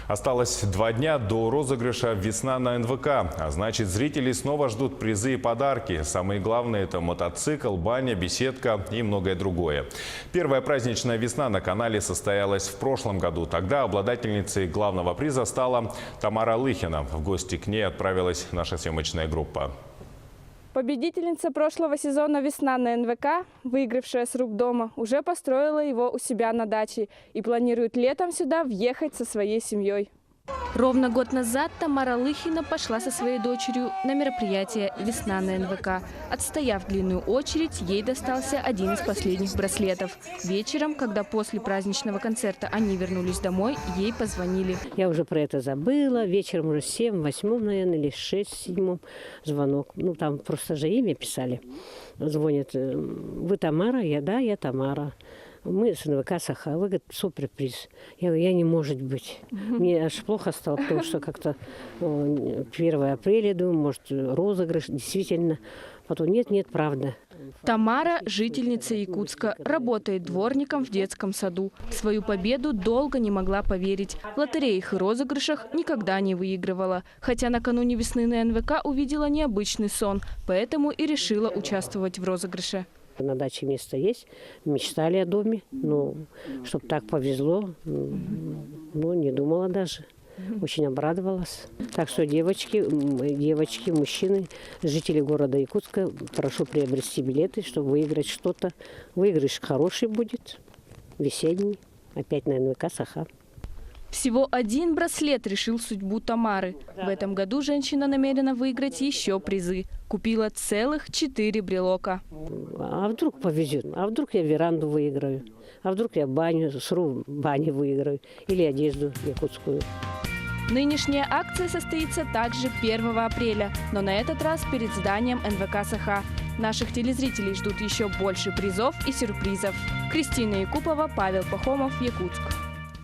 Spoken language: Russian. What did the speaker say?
Осталось 2 дня до розыгрыша «Весна на НВК». А значит, зрители снова ждут призы и подарки. Самые главные – это мотоцикл, баня, беседка и многое другое. Первая праздничная «Весна» на канале состоялась в прошлом году. Тогда обладательницей главного приза стала Тамара Лыхина. В гости к ней отправилась наша съемочная группа. Победительница прошлого сезона «Весна» на НВК, выигравшая с рук дома, уже построила его у себя на даче и планирует летом сюда въехать со своей семьей. Ровно год назад Тамара Лыхина пошла со своей дочерью на мероприятие «Весна» на НВК. Отстояв длинную очередь, ей достался один из последних браслетов. Вечером, когда после праздничного концерта они вернулись домой, ей позвонили. Я уже про это забыла. Вечером уже 7-8, наверное, или 6-7 звонок. Ну, там просто же имя писали. Звонят: вы Тамара? Я Тамара. Мы с НВК «Саха». Вы, говорит, суперприз. Я говорю, не может быть. Мне аж плохо стало, потому что как-то 1 апреля, думаю, может, розыгрыш. Действительно. Потом нет, правда. Тамара – жительница Якутска, работает дворником в детском саду. В свою победу долго не могла поверить. В лотереях и розыгрышах никогда не выигрывала. Хотя накануне «Весны» на НВК увидела необычный сон, поэтому и решила участвовать в розыгрыше. На даче место есть, мечтали о доме, но чтобы так повезло, не думала даже. Очень обрадовалась. Так что девочки, мужчины, жители города Якутска, прошу приобрести билеты, чтобы выиграть что-то. Выигрыш хороший будет, весенний, опять на НВК «Саха». Всего один браслет решил судьбу Тамары. В этом году женщина намерена выиграть еще призы. Купила целых 4 брелока. А вдруг повезет? А вдруг я веранду выиграю? А вдруг я сру бани выиграю? Или одежду якутскую? Нынешняя акция состоится также 1 апреля, но на этот раз перед зданием НВК «Саха». Наших телезрителей ждут еще больше призов и сюрпризов. Кристина Якупова, Павел Пахомов, Якутск.